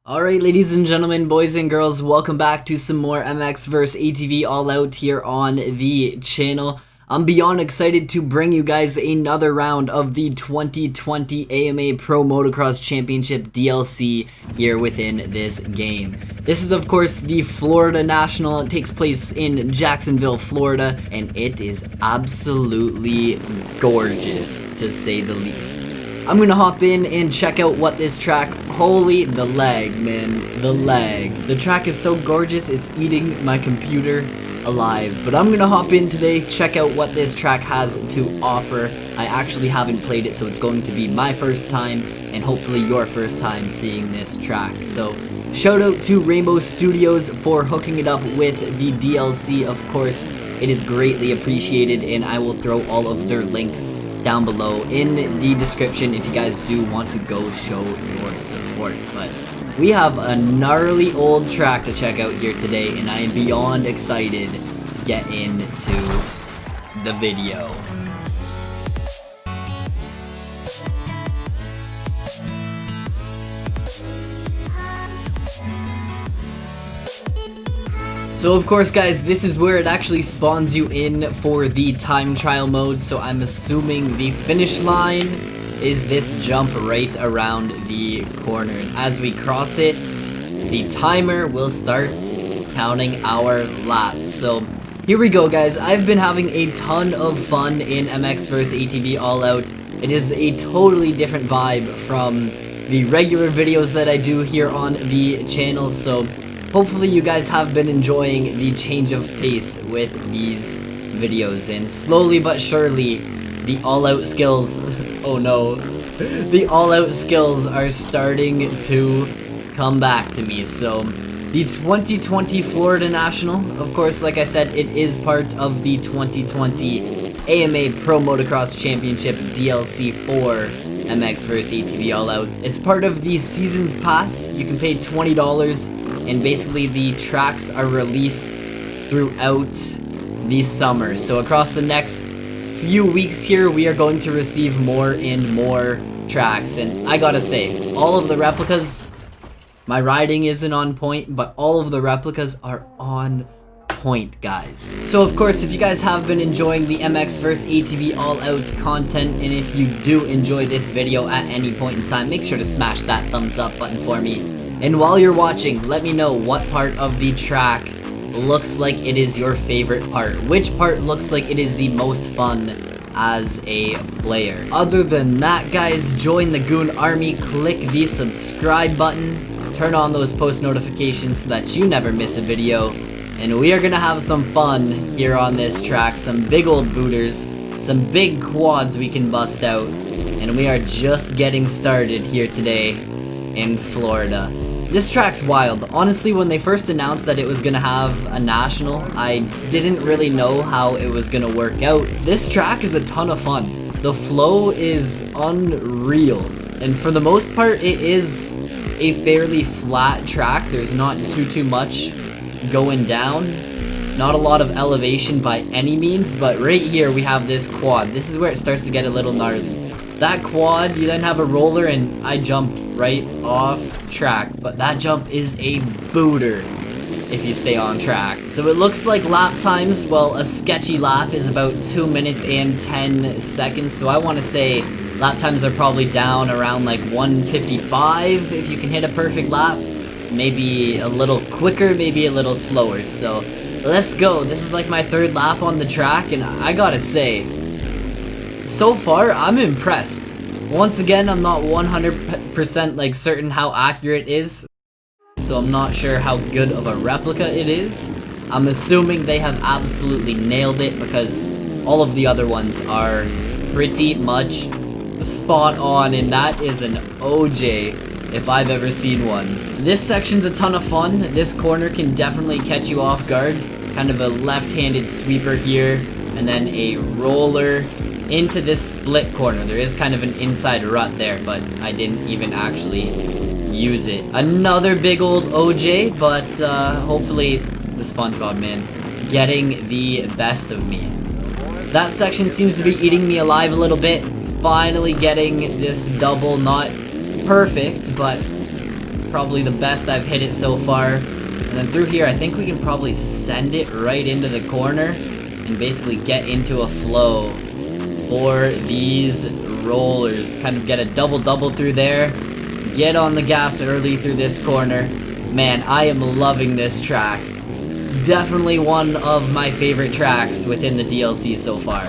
Alright, ladies and gentlemen, boys and girls, welcome back to some more MX vs ATV All Out here on the channel. I'm beyond excited to bring you guys another round of the 2020 AMA Pro Motocross Championship DLC here within this game. This is, of course, the Florida National. It takes place in Jacksonville, Florida, and it is absolutely gorgeous, to say the least. I'm gonna hop in and check out what this track, holy, the lag, man, the lag. The track is so gorgeous, it's eating my computer alive. But I'm gonna hop in today, check out what this track has to offer. I actually haven't played it, so it's going to be my first time, and hopefully your first time seeing this track. So, shout out to Rainbow Studios for hooking it up with the DLC, of course. It is greatly appreciated, and I will throw all of their links down below in the description if you guys do want to go show your support. But we have a gnarly old track to check out here today, and I am beyond excited to get into the video. So of course, guys, this is where it actually spawns you in for the time trial mode, so I'm assuming the finish line is this jump right around the corner. And as we cross it, the timer will start counting our laps. So here we go, guys. I've been having a ton of fun in MX vs ATV All Out. It is a totally different vibe from the regular videos that I do here on the channel, so hopefully you guys have been enjoying the change of pace with these videos, and slowly but surely the all-out skills, oh no, the all-out skills are starting to come back to me. So the 2020 Florida National, of course, like I said, it is part of the 2020 AMA Pro Motocross Championship DLC for MX vs ATV All Out. It's part of the Seasons Pass. You can pay $20, and basically the tracks are released throughout the summer. So across the next few weeks here, we are going to receive more and more tracks. And I gotta say, all of the replicas, my riding isn't on point, but all of the replicas are on point, guys. So of course, if you guys have been enjoying the MX vs ATV All Out content, and if you do enjoy this video at any point in time, make sure to smash that thumbs up button for me. And while you're watching, let me know what part of the track looks like it is your favorite part. Which part looks like it is the most fun as a player. Other than that, guys, join the Goon Army, click the subscribe button, turn on those post notifications so that you never miss a video. And we are gonna have some fun here on this track. Some big old booters, some big quads we can bust out. And we are just getting started here today in Florida. This track's wild. Honestly, when they first announced that it was gonna have a national, I didn't really know how it was gonna work out. This track is a ton of fun. The flow is unreal, and for the most part, it is a fairly flat track. There's not too much going down. Not a lot of elevation by any means, but right here we have this quad. This is where it starts to get a little gnarly. That quad, you then have a roller, and I jumped right off track, but that jump is a booter if you stay on track. So it looks like lap times, well, a sketchy lap is about 2 minutes and 10 seconds, so I want to say lap times are probably down around like 1:55 if you can hit a perfect lap. Maybe a little quicker, maybe a little slower. So let's go. This is like my third lap on the track, and I gotta say, so far I'm impressed. Once again, I'm not 100% like certain how accurate it is, so I'm not sure how good of a replica it is. I'm assuming they have absolutely nailed it because all of the other ones are pretty much spot on, and that is an OJ if I've ever seen one. This section's a ton of fun. This corner can definitely catch you off guard. Kind of a left-handed sweeper here, and then a roller into this split corner. There is kind of an inside rut there, but I didn't even actually use it. Another big old OJ, but hopefully the SpongeBob man getting the best of me. That section seems to be eating me alive a little bit. Finally getting this double, not perfect, but probably the best I've hit it so far. And then through here, I think we can probably send it right into the corner and basically get into a flow for these rollers. Kind of get a double through there. Get on the gas early through this corner. Man, I am loving this track. Definitely one of my favorite tracks within the DLC so far.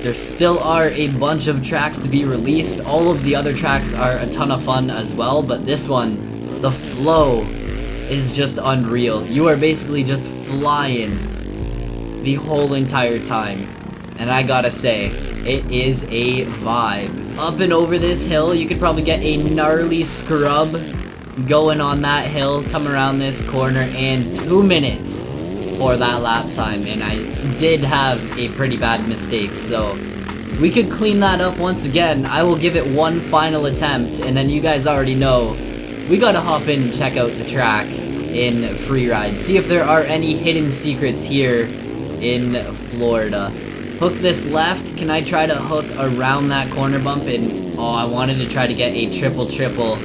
There still are a bunch of tracks to be released. All of the other tracks are a ton of fun as well, but this one, the flow is just unreal. You are basically just flying the whole entire time. And I gotta say, it is a vibe. Up and over this hill, you could probably get a gnarly scrub going on that hill, come around this corner, and 2 minutes for that lap time. And I did have a pretty bad mistake, so we could clean that up once again. I will give it one final attempt, and then you guys already know we gotta hop in and check out the track in Freeride. See if there are any hidden secrets here in Florida. Hook this left. Can I try to hook around that corner bump? And oh, I wanted to try to get a triple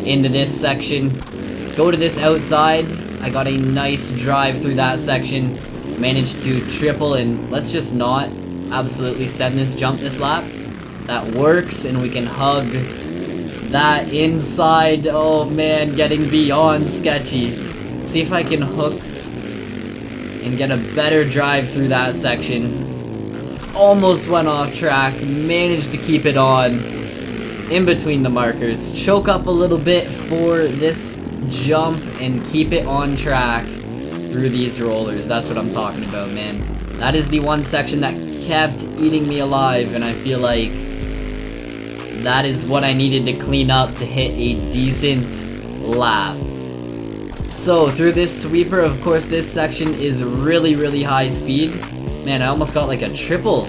into this section. Go to this outside. I got a nice drive through that section. Managed to triple, and let's just not absolutely send this jump this lap. That works, and we can hug that inside. Oh man, getting beyond sketchy. See if I can hook and get a better drive through that section. Almost went off track. Managed to keep it on in between the markers. Choke up a little bit for this jump and keep it on track through these rollers. That's what I'm talking about, man. That is the one section that kept eating me alive, and I feel like that is what I needed to clean up to hit a decent lap. So through this sweeper, of course, this section is really high speed. Man, I almost got like a triple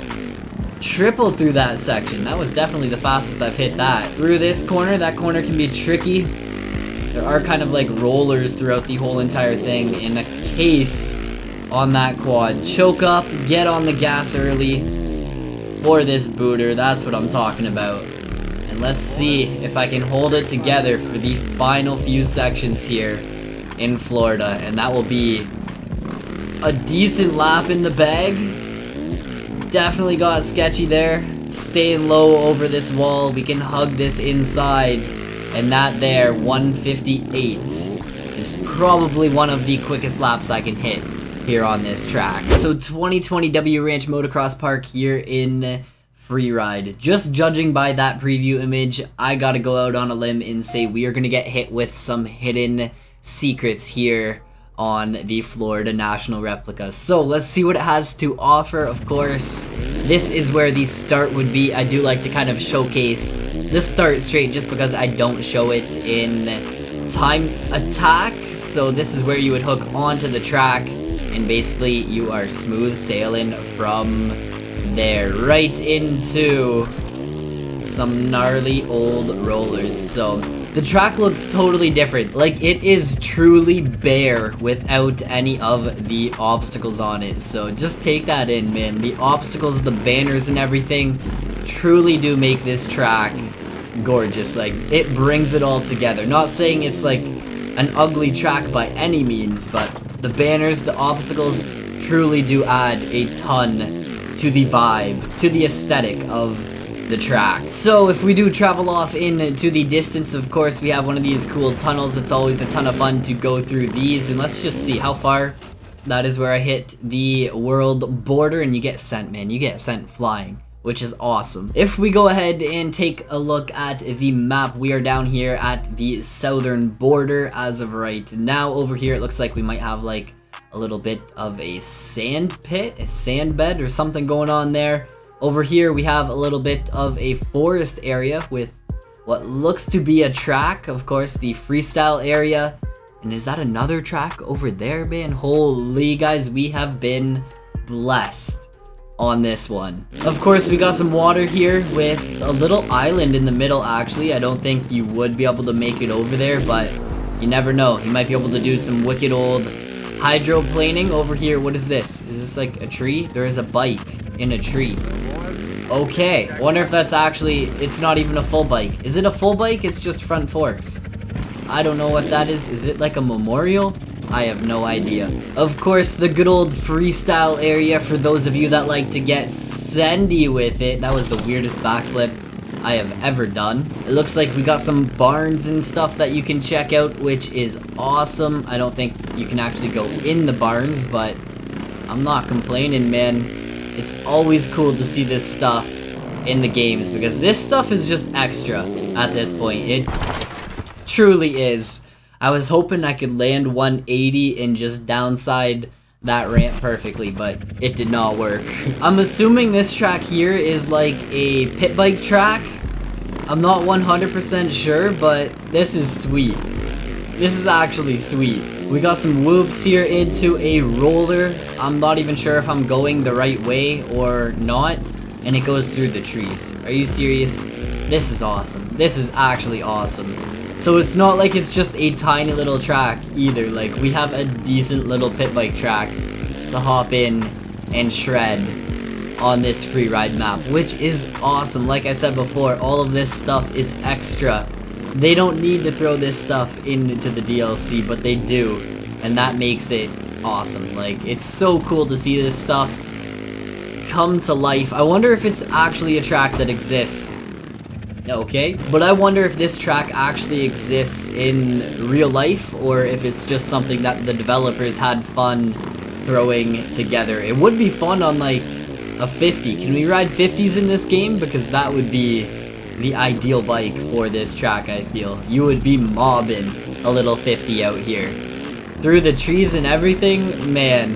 through that section. That was definitely the fastest I've hit that. Through this corner, that corner can be tricky. There are kind of like rollers throughout the whole entire thing, in a case on that quad. Choke up, get on the gas early for this booter. That's what I'm talking about. And let's see if I can hold it together for the final few sections here in Florida. And that will be a decent lap in the bag. Definitely got sketchy there. Staying low over this wall. We can hug this inside. And that there, 158, is probably one of the quickest laps I can hit here on this track. So 2020 W Ranch Motocross Park here in Freeride. Just judging by that preview image, I gotta go out on a limb and say we are gonna get hit with some hidden secrets here on the Florida National Replica. So let's see what it has to offer. Of course, this is where the start would be. I do like to kind of showcase the start straight just because I don't show it in time attack. So this is where you would hook onto the track, and basically you are smooth sailing from there right into some gnarly old rollers. So the track looks totally different. Like, it is truly bare without any of the obstacles on it. So just take that in, man. The obstacles, the banners and everything truly do make this track gorgeous. Like, it brings it all together. Not saying it's like an ugly track by any means, but the banners, the obstacles truly do add a ton to the vibe, to the aesthetic of the track. So if we do travel off into the distance, of course, we have one of these cool tunnels. It's always a ton of fun to go through these, and let's just see how far. That is where I hit the world border, and you get sent, man. You get sent flying, which is awesome. If we go ahead and take a look at the map, we are down here at the southern border as of right now. Over here, it looks like we might have like a little bit of a sand pit, a sand bed or something going on there. Over here, we have a little bit of a forest area with what looks to be a track. Of course, the freestyle area. And is that another track over there, man? Holy, guys, we have been blessed on this one. Of course, we got some water here with a little island in the middle, actually. I don't think you would be able to make it over there, but you never know. You might be able to do some wicked old hydroplaning over here. What is this? Is this like a tree? There is a bike in a tree. Okay, wonder if that's actually, it's not even a full bike. Is it a full bike? It's just front forks. I don't know what that is. Is it like a memorial? I have no idea. Of course, the good old freestyle area for those of you that like to get sendy with it. That was the weirdest backflip I have ever done. It looks like we got some barns and stuff that you can check out, which is awesome. I don't think you can actually go in the barns, but I'm not complaining, man. It's always cool to see this stuff in the games, because this stuff is just extra at this point. It truly is. I was hoping I could land 180 and just downside that ramp perfectly, but it did not work. I'm assuming this track here is like a pit bike track. I'm not 100% sure, but this is sweet. This is actually sweet. We got some whoops here into a roller. I'm not even sure if I'm going the right way or not. And it goes through the trees. Are you serious? This is awesome. This is actually awesome. So it's not like it's just a tiny little track either. Like, we have a decent little pit bike track to hop in and shred on this free ride map, which is awesome. Like I said before, all of this stuff is extra. They don't need to throw this stuff into the DLC, but they do. And that makes it awesome. Like, it's so cool to see this stuff come to life. I wonder if it's actually a track that exists. Okay, but I wonder if this track actually exists in real life, or if it's just something that the developers had fun throwing together. It would be fun on like a 50. Can we ride 50s in this game? Because that would be the ideal bike for this track, I feel. You would be mobbing a little 50 out here. Through the trees and everything, man,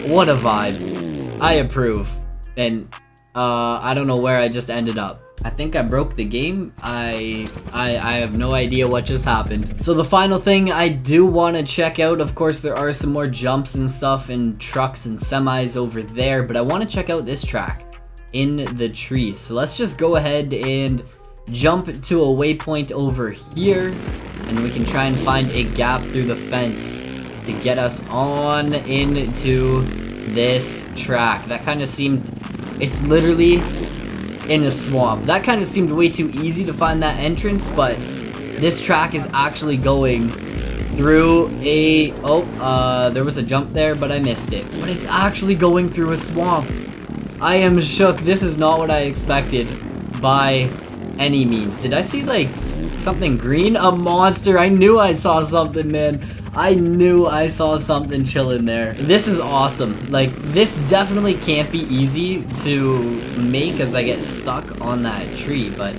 what a vibe. I approve. And I don't know where I just ended up. I think I broke the game. I have no idea what just happened. So the final thing I do want to check out, of course there are some more jumps and stuff and trucks and semis over there, but I want to check out this track in the trees. So let's just go ahead and jump to a waypoint over here, and we can try and find a gap through the fence to get us on into this track. That kind of seemed, it's literally in a swamp. That kind of seemed way too easy to find that entrance, but this track is actually going through a, there was a jump there, but I missed it. But it's actually going through a swamp. I am shook. This is not what I expected by any means. Did I see like something green? A monster. I knew I saw something, man. I knew I saw something chilling there. This is awesome. Like, this definitely can't be easy to make as I get stuck on that tree, but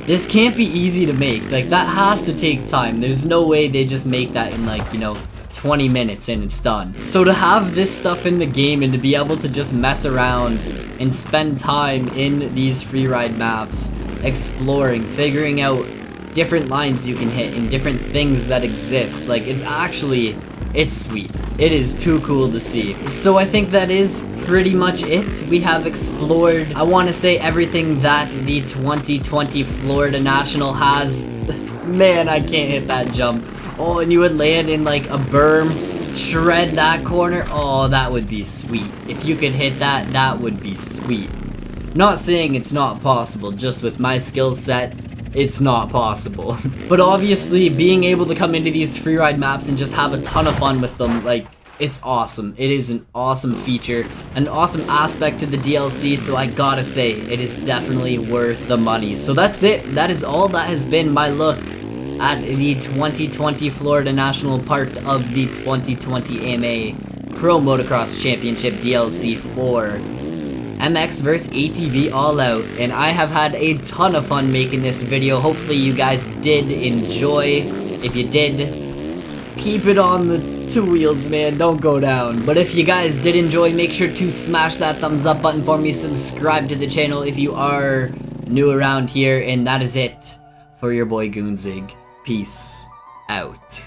this can't be easy to make. Like, that has to take time. There's no way they just make that in like, you know, 20 minutes and it's done. So to have this stuff in the game and to be able to just mess around and spend time in these free ride maps, exploring, figuring out different lines you can hit and different things that exist, like, it's sweet. It is too cool to see. So I think that is pretty much it. We have explored, I want to say, everything that the 2020 Florida National has. Man, I can't hit that jump. Oh, and you would land in like a berm, shred that corner. Oh, that would be sweet. If you could hit that, that would be sweet. Not saying it's not possible, just with my skill set, it's not possible. But obviously, being able to come into these free ride maps and just have a ton of fun with them, like, it's awesome. It is an awesome feature, an awesome aspect to the DLC, so I gotta say, it is definitely worth the money. So that's it. That is all. That has been my look at the 2020 Florida National, part of the 2020 AMA Pro Motocross Championship DLC for MX vs ATV All Out, and I have had a ton of fun making this video. Hopefully you guys did enjoy. If you did, keep it on the two wheels, man, don't go down. But if you guys did enjoy, make sure to smash that thumbs up button for me, subscribe to the channel if you are new around here, and that is it for your boy Goonzig. Peace out.